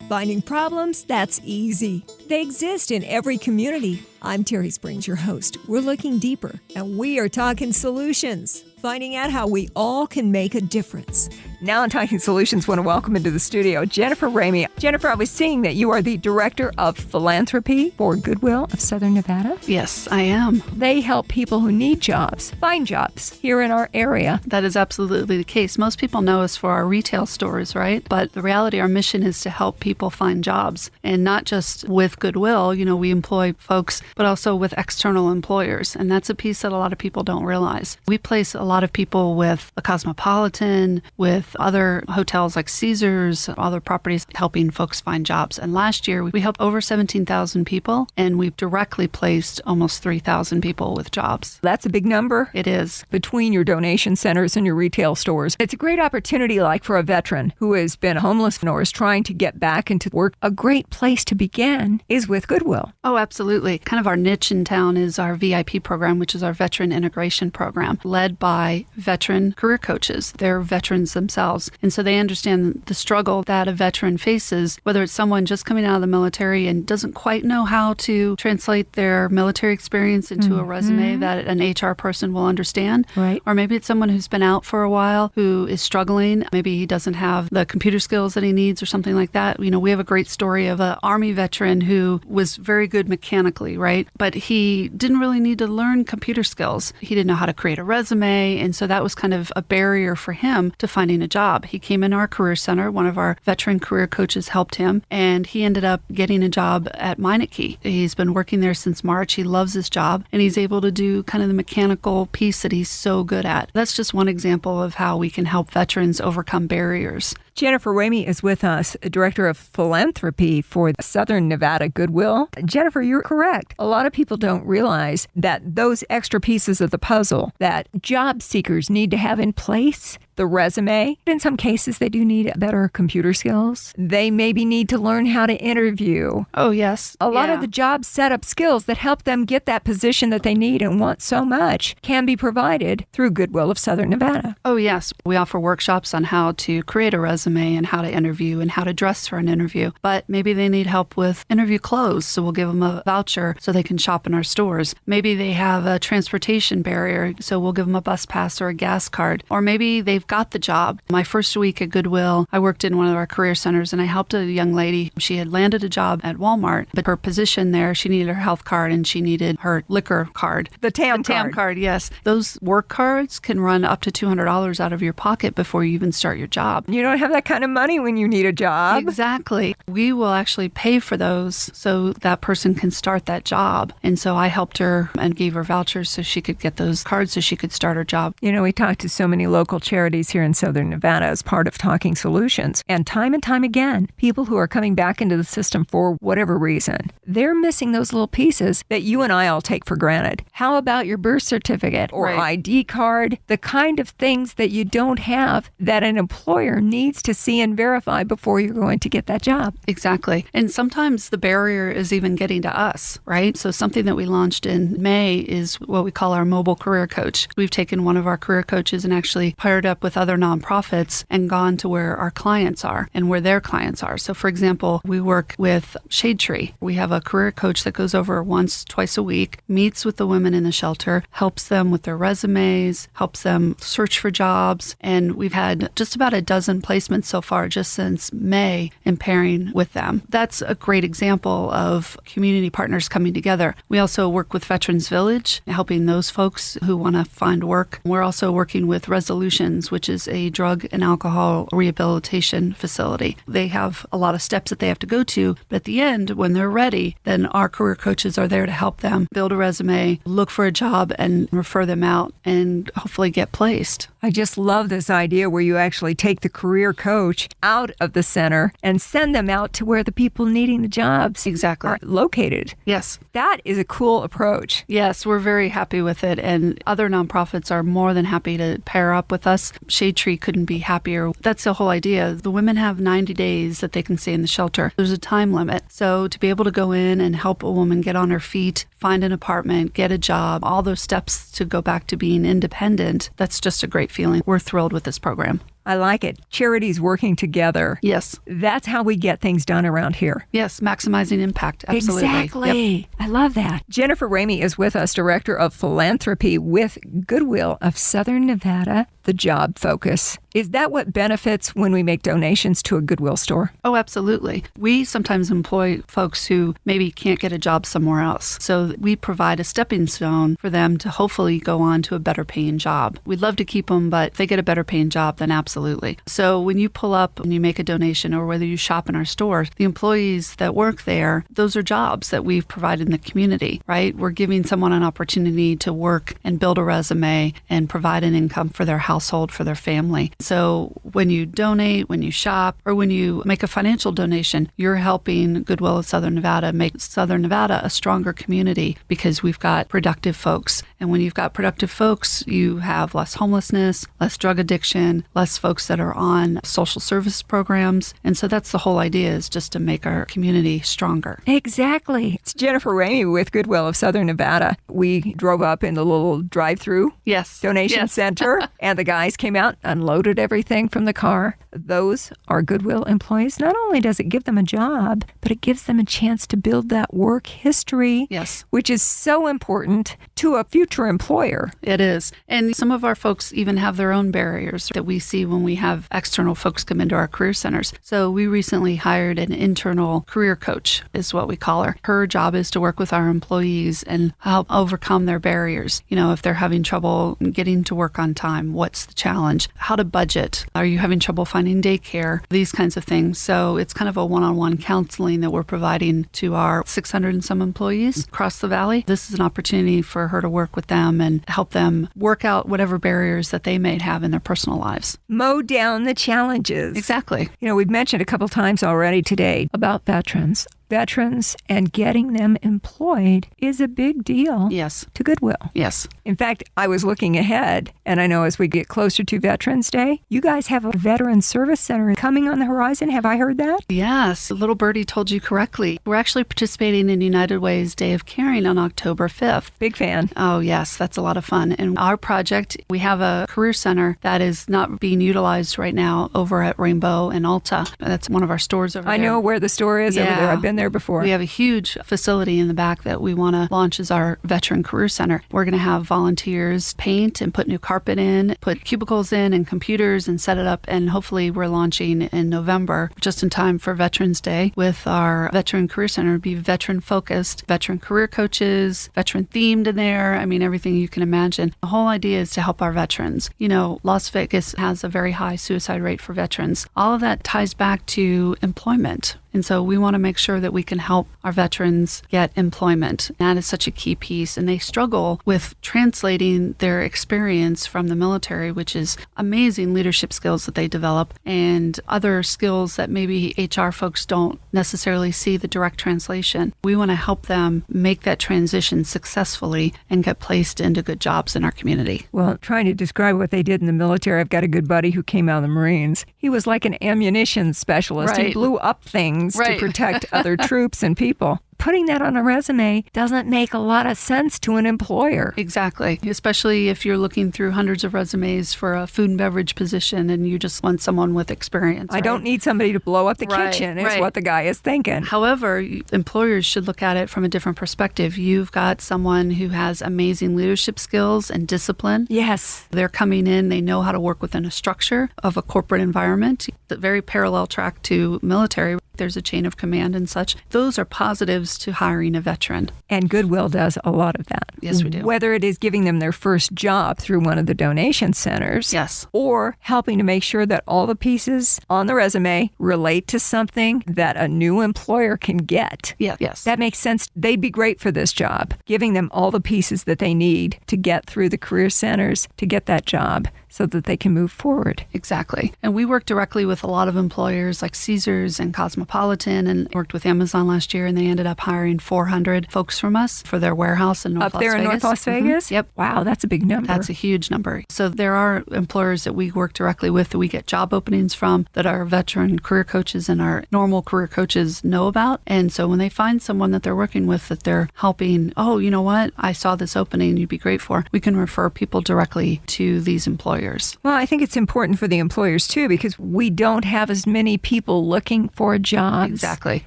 Finding problems? That's easy. They exist in every community. I'm Terry Springs, your host. We're looking deeper, and we are talking solutions, finding out how we all can make a difference. Now on Talking Solutions, I want to welcome into the studio Jennifer Ramieh. Jennifer, I was seeing that you are the Director of Philanthropy for Goodwill of Southern Nevada. Yes, I am. They help people who need jobs find jobs here in our area. That is absolutely the case. Most people know us for our retail stores, right? But the reality, our mission is to help people find jobs. And not just with Goodwill, we employ folks, but also with external employers. And that's a piece that a lot of people don't realize. We place a lot of people with the Cosmopolitan, with other hotels like Caesars, other properties, helping folks find jobs. And last year, we helped over 17,000 people, and we've directly placed almost 3,000 people with jobs. That's a big number. It is. Between your donation centers and your retail stores. It's a great opportunity, like for a veteran who has been homeless or is trying to get back into work. A great place to begin is with Goodwill. Oh, absolutely. Kind of our niche in town is our VIP program, which is our Veteran Integration Program, led by veteran career coaches. They're veterans themselves. And so they understand the struggle that a veteran faces, whether it's someone just coming out of the military and doesn't quite know how to translate their military experience into a resume that an HR person will understand. Right. Or maybe it's someone who's been out for a while who is struggling. Maybe he doesn't have the computer skills that he needs or something like that. We have a great story of an Army veteran who was very good mechanically, right? But he didn't really need to learn computer skills. He didn't know how to create a resume. And so that was kind of a barrier for him to finding a job. He came in our career center. One of our veteran career coaches helped him, and he ended up getting a job at Meineke. He's been working there since March. He loves his job, and he's able to do kind of the mechanical piece that he's so good at. That's just one example of how we can help veterans overcome barriers. Jennifer Ramieh is with us, Director of Philanthropy for Southern Nevada Goodwill. Jennifer, you're correct. A lot of people don't realize that those extra pieces of the puzzle that job seekers need to have in place, the resume, in some cases they do need better computer skills. They maybe need to learn how to interview. Oh, yes. A lot of the job setup skills that help them get that position that they need and want so much can be provided through Goodwill of Southern Nevada. Oh, yes. We offer workshops on how to create a resume and how to interview and how to dress for an interview. But maybe they need help with interview clothes, so we'll give them a voucher so they can shop in our stores. Maybe they have a transportation barrier, so we'll give them a bus pass or a gas card. Or maybe they've got the job. My first week at Goodwill, I worked in one of our career centers and I helped a young lady. She had landed a job at Walmart, but her position there, she needed her health card and she needed her liquor card. The TAM card. TAM card, yes. Those work cards can run up to $200 out of your pocket before you even start your job. You don't have that kind of money when you need a job. Exactly. We will actually pay for those so that person can start that job. And so I helped her and gave her vouchers so she could get those cards so she could start her job. We talked to so many local charities here in Southern Nevada as part of Talking Solutions. And time again, people who are coming back into the system for whatever reason, they're missing those little pieces that you and I all take for granted. How about your birth certificate or ID card? The kind of things that you don't have that an employer needs to see and verify before you're going to get that job. Exactly. And sometimes the barrier is even getting to us, right? So something that we launched in May is what we call our mobile career coach. We've taken one of our career coaches and actually paired up with other nonprofits and gone to where our clients are and where their clients are. So for example, we work with Shade Tree. We have a career coach that goes over twice a week, meets with the women in the shelter, helps them with their resumes, helps them search for jobs. And we've had just about a dozen placements so far just since May in pairing with them. That's a great example of community partners coming together. We also work with Veterans Village, helping those folks who want to find work. We're also working with Resolutions, which is a drug and alcohol rehabilitation facility. They have a lot of steps that they have to go to, but at the end, when they're ready, then our career coaches are there to help them build a resume, look for a job, and refer them out and hopefully get placed. I just love this idea where you actually take the career coach out of the center and send them out to where the people needing the jobs are located. Yes. That is a cool approach. Yes, we're very happy with it. And other nonprofits are more than happy to pair up with us. Shade Tree couldn't be happier. That's the whole idea. The women have 90 days that they can stay in the shelter. There's a time limit. So to be able to go in and help a woman get on her feet, find an apartment, get a job, all those steps to go back to being independent, that's just a great feeling. We're thrilled with this program. I like it. Charities working together. Yes. That's how we get things done around here. Yes, maximizing impact. Absolutely. Exactly. Yep. I love that. Jennifer Ramieh is with us, Director of Philanthropy with Goodwill of Southern Nevada, the job focus. Is that what benefits when we make donations to a Goodwill store? Oh, absolutely. We sometimes employ folks who maybe can't get a job somewhere else. So we provide a stepping stone for them to hopefully go on to a better paying job. We'd love to keep them, but if they get a better paying job, then absolutely. So when you pull up and you make a donation, or whether you shop in our stores, the employees that work there, those are jobs that we've provided in the community, right? We're giving someone an opportunity to work and build a resume and provide an income for their household, for their family. So when you donate, when you shop, or when you make a financial donation, you're helping Goodwill of Southern Nevada make Southern Nevada a stronger community because we've got productive folks. And when you've got productive folks, you have less homelessness, less drug addiction, less folks that are on social service programs. And so that's the whole idea, is just to make our community stronger. Exactly. It's Jennifer Ramieh with Goodwill of Southern Nevada. We drove up in the little drive-through donation center, and the guys came out, unloaded everything from the car. Those are Goodwill employees. Not only does it give them a job, but it gives them a chance to build that work history, which is so important to a future employer. It is. And some of our folks even have their own barriers that we see when we have external folks come into our career centers. So we recently hired an internal career coach, is what we call her. Her job is to work with our employees and help overcome their barriers. You know, if they're having trouble getting to work on time, what's the challenge? How to budget? Are you having trouble finding daycare? These kinds of things. So it's kind of a one-on-one counseling that we're providing to our 600 and some employees across the valley. This is an opportunity for her to work with them and help them work out whatever barriers that they may have in their personal lives. Mow down the challenges. Exactly. You know, we've mentioned a couple times already today about veterans. Veterans and getting them employed is a big deal to Goodwill. Yes. In fact, I was looking ahead, and I know as we get closer to Veterans Day, you guys have a Veteran Service Center coming on the horizon. Have I heard that? Yes. Little birdie told you correctly. We're actually participating in United Way's Day of Caring on October 5th. Big fan. Oh, yes. That's a lot of fun. And our project, we have a career center that is not being utilized right now over at Rainbow and Alta. That's one of our stores over there. I know where the store is over there. I've been there before. We have a huge facility in the back that we want to launch as our Veteran Career Center. We're going to have volunteers paint and put new carpet in, put cubicles in and computers and set it up. And hopefully we're launching in November, just in time for Veterans Day, with our Veteran Career Center. It'll be veteran focused, veteran career coaches, veteran themed in there. I mean, everything you can imagine. The whole idea is to help our veterans. You know, Las Vegas has a very high suicide rate for veterans. All of that ties back to employment. And so we want to make sure that we can help our veterans get employment. That is such a key piece. And they struggle with translating their experience from the military, which is amazing leadership skills that they develop, and other skills that maybe HR folks don't necessarily see the direct translation. We want to help them make that transition successfully and get placed into good jobs in our community. Well, trying to describe what they did in the military, I've got a good buddy who came out of the Marines. He was like an ammunition specialist. He blew up things to protect other troops and people. Putting that on a resume doesn't make a lot of sense to an employer. Exactly. Especially if you're looking through hundreds of resumes for a food and beverage position and you just want someone with experience. I don't need somebody to blow up the kitchen is what the guy is thinking. However, employers should look at it from a different perspective. You've got someone who has amazing leadership skills and discipline. Yes. They're coming in, they know how to work within a structure of a corporate environment. It's a very parallel track to military. There's a chain of command and such. Those are positives to hiring a veteran. And Goodwill does a lot of that. Yes, we do. Whether it is giving them their first job through one of the donation centers, or helping to make sure that all the pieces on the resume relate to something that a new employer can get. Yes. That makes sense. They'd be great for this job, giving them all the pieces that they need to get through the career centers to get that job so that they can move forward. Exactly. And we work directly with a lot of employers like Caesars and Cosmopolitan Cosmopolitan and worked with Amazon last year, and they ended up hiring 400 folks from us for their warehouse in North Las Vegas. Up there in North Las Vegas? Yep. Wow, that's a big number. That's a huge number. So there are employers that we work directly with that we get job openings from that our veteran career coaches and our normal career coaches know about. And so when they find someone that they're working with that they're helping, oh, you know what? I saw this opening you'd be great for. We can refer people directly to these employers. Well, I think it's important for the employers too, because we don't have as many people looking for jobs Exactly.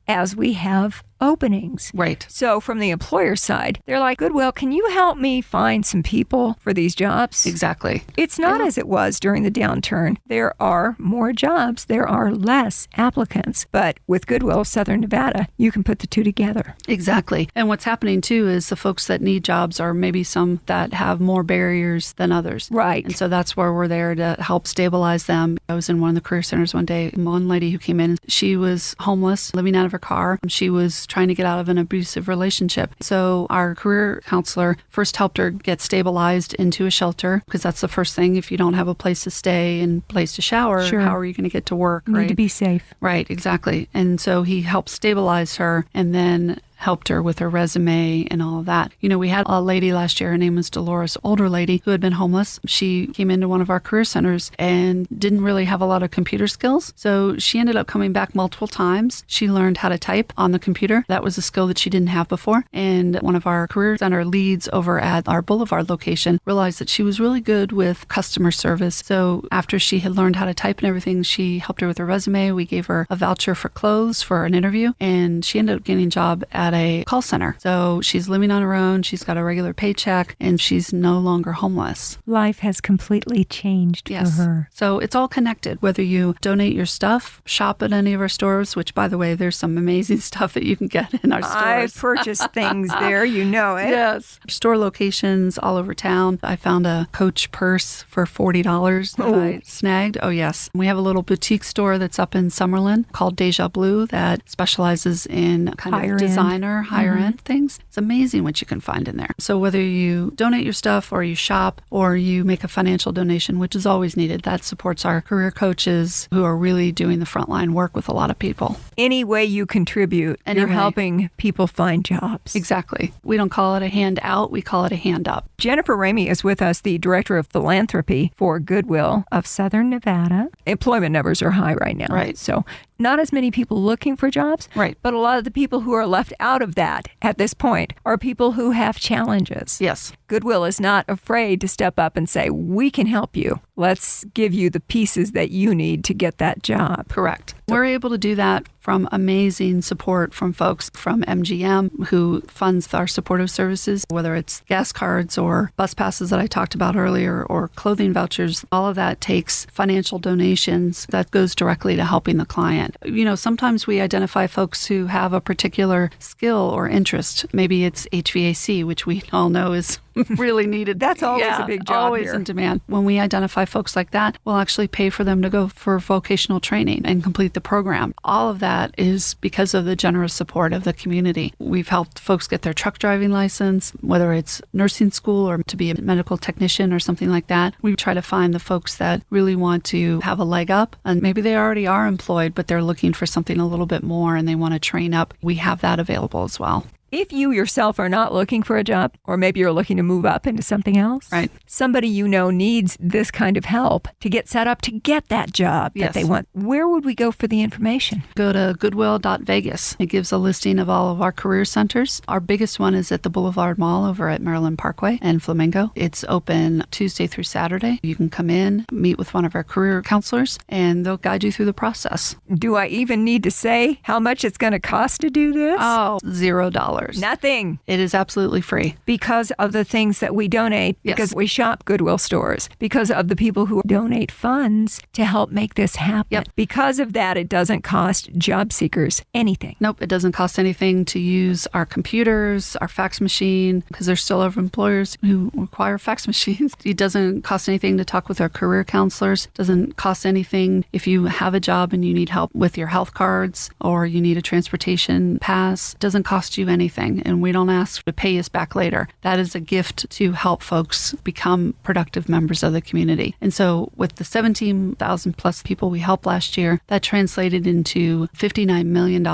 as we have openings. Right. So from the employer side, they're like, Goodwill, can you help me find some people for these jobs? Exactly. It's not as it was during the downturn. There are more jobs. There are less applicants. But with Goodwill of Southern Nevada, you can put the two together. Exactly. And what's happening too is the folks that need jobs are maybe some that have more barriers than others. Right. And so that's where we're there to help stabilize them. I was in one of the career centers one day. One lady who came in, she was homeless, living out of her car. She was trying to get out of an abusive relationship. So our career counselor first helped her get stabilized into a shelter, because that's the first thing. If you don't have a place to stay and place to shower, Sure. how are you going to get to work? You right? need to be safe. Right, exactly. And so he helped stabilize her and then helped her with her resume and all of that. You know, we had a lady last year, her name was Dolores, older lady who had been homeless. She came into one of our career centers and didn't really have a lot of computer skills. So she ended up coming back multiple times. She learned how to type on the computer. That was a skill that she didn't have before. And one of our career center leads over at our Boulevard location realized that she was really good with customer service. So after she had learned how to type and everything, she helped her with her resume. We gave her a voucher for clothes for an interview, and she ended up getting a job at a call center. So she's living on her own. She's got a regular paycheck, and she's no longer homeless. Life has completely changed for her. So it's all connected, whether you donate your stuff, shop at any of our stores, which, by the way, there's some amazing stuff that you can get in our stores. I've purchased things there, you know it. Yes. Store locations all over town. I found a Coach purse for $40 that I snagged. Oh, yes. We have a little boutique store that's up in Summerlin called Deja Blue that specializes in kind Higher of end. designer, higher end things. It's amazing what you can find in there. So whether you donate your stuff or you shop or you make a financial donation, which is always needed, that supports our career coaches who are really doing the frontline work with a lot of people. Any way you contribute, Any you're way. helping people find jobs. Exactly. We don't call it a hand out, we call it a hand up. Jennifer Ramieh is with us, the Director of Philanthropy for Goodwill of Southern Nevada. Employment numbers are high right now. Right. So not as many people looking for jobs. Right. But a lot of the people who are left out of that at this point are people who have challenges. Yes. Goodwill is not afraid to step up and say, we can help you. Let's give you the pieces that you need to get that job. Correct. We're able to do that from amazing support from folks from MGM who funds our supportive services, whether it's gas cards or bus passes that I talked about earlier or clothing vouchers. All of that takes financial donations that goes directly to helping the client. You know, sometimes we identify folks who have a particular skill or interest. Maybe it's HVAC, which we all know is really needed. That's always a big job always here. in demand. When we identify folks like that, we'll actually pay for them to go for vocational training and complete the program. All of that is because of the generous support of the community. We've helped folks get their truck driving license, whether it's nursing school or to be a medical technician or something like that. We try to find the folks that really want to have a leg up, and maybe they already are employed, but they're looking for something a little bit more and they want to train up. We have that available as well. If you yourself are not looking for a job, or maybe you're looking to move up into something else, Right. somebody you know needs this kind of help to get set up to get that job that Yes. they want, where would we go for the information? Go to goodwill.vegas. It gives a listing of all of our career centers. Our biggest one is at the Boulevard Mall over at Maryland Parkway and Flamingo. It's open Tuesday through Saturday. You can come in, meet with one of our career counselors, and they'll guide you through the process. Do I even need to say how much it's going to cost to do this? Oh, $0. Nothing. It is absolutely free. Because of the things that we donate, Yes. because we shop Goodwill stores, because of the people who donate funds to help make this happen. Yep. Because of that, it doesn't cost job seekers anything. Nope, it doesn't cost anything to use our computers, our fax machine, because there's still other employers who require fax machines. It doesn't cost anything to talk with our career counselors. It doesn't cost anything if you have a job and you need help with your health cards or you need a transportation pass. It doesn't cost you anything anything, and we don't ask to pay us back later. That is a gift to help folks become productive members of the community. And so with the 17,000 plus people we helped last year, that translated into $59 million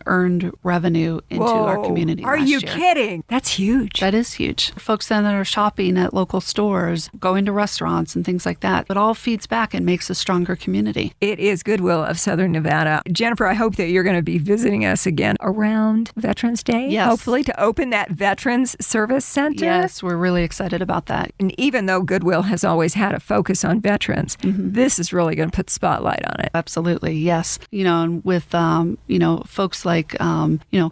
earned revenue into our community Are last you year. kidding? That's huge. That is huge. Folks then that are shopping at local stores, going to restaurants and things like that. It all feeds back and makes a stronger community. It is Goodwill of Southern Nevada. Jennifer, I hope that you're going to be visiting us again around Veterans Day, Yes. hopefully to open that Veterans Service Center. Yes, we're really excited about that. And even though Goodwill has always had a focus on veterans, this is really going to put the spotlight on it. Absolutely, yes. And with, folks like,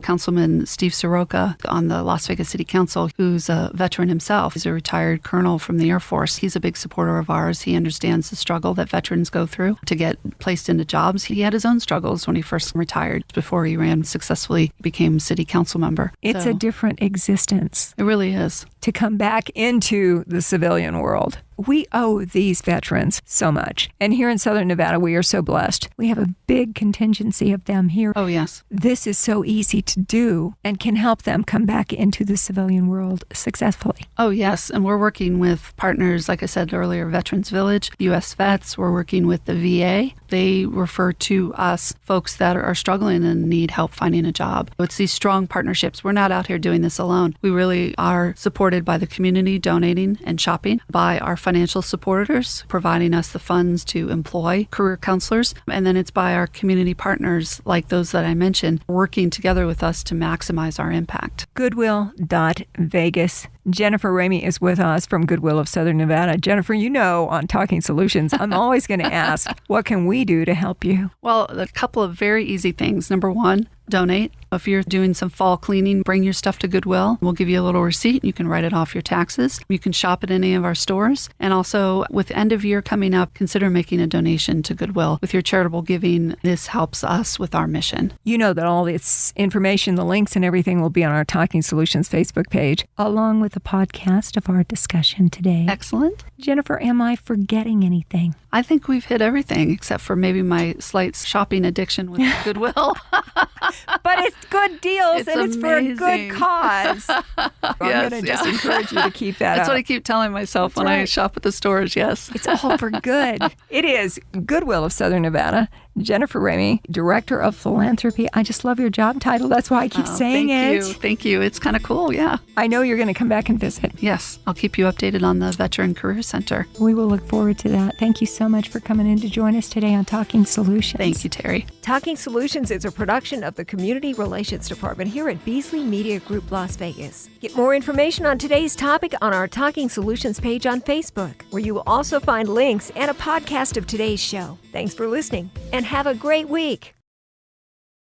Councilman Steve Soroka on the Las Vegas City Council, who's a veteran himself. He's a retired colonel from the Air Force. He's a big supporter of ours. He understands the struggle that veterans go through to get placed into jobs. He had his own struggles when he first retired before he successfully became city council member. It's a different existence It really is. to come back into the civilian world. We owe these veterans so much. And here in Southern Nevada, we are so blessed. We have a big contingency of them here. Oh, yes. This is so easy to do and can help them come back into the civilian world successfully. Oh, yes. And we're working with partners, like I said earlier, Veterans Village, U.S. Vets. We're working with the VA. They refer to us folks that are struggling and need help finding a job. It's these strong partnerships. We're not out here doing this alone. We really are supported by the community donating and shopping, by our financial supporters providing us the funds to employ career counselors, and then it's by our community partners like those that I mentioned working together with us to maximize our impact. Goodwill.Vegas. Jennifer Ramieh is with us from Goodwill of Southern Nevada. Jennifer, on Talking Solutions, I'm always going to ask, what can we do to help you? Well, a couple of very easy things. Number one, donate. If you're doing some fall cleaning, bring your stuff to Goodwill. We'll give you a little receipt. You can write it off your taxes. You can shop at any of our stores. And also, with end of year coming up, consider making a donation to Goodwill. With your charitable giving, this helps us with our mission. You know that all this information, the links and everything will be on our Talking Solutions Facebook page, along with the podcast of our discussion today. Excellent. Jennifer, am I forgetting anything? I think we've hit everything except for maybe my slight shopping addiction with Goodwill. But it's good deals It's and it's for a good amazing. cause. I'm Yes, going to just yeah. encourage you to keep that That's up. what I keep telling myself That's when I right. shop at the stores, yes. It's all for good. It is Goodwill of Southern Nevada. Jennifer Ramieh, Director of Philanthropy. I just love your job title. That's why I keep saying it. Thank you. It's kind of cool, yeah. I know you're going to come back and visit. Yes, I'll keep you updated on the Veteran Career Center. We will look forward to that. Thank you so much for coming in to join us today on Talking Solutions. Thank you, Terry. Talking Solutions is a production of the Community Relations Department here at Beasley Media Group Las Vegas. Get more information on today's topic on our Talking Solutions page on Facebook, where you will also find links and a podcast of today's show. Thanks for listening and have a great week.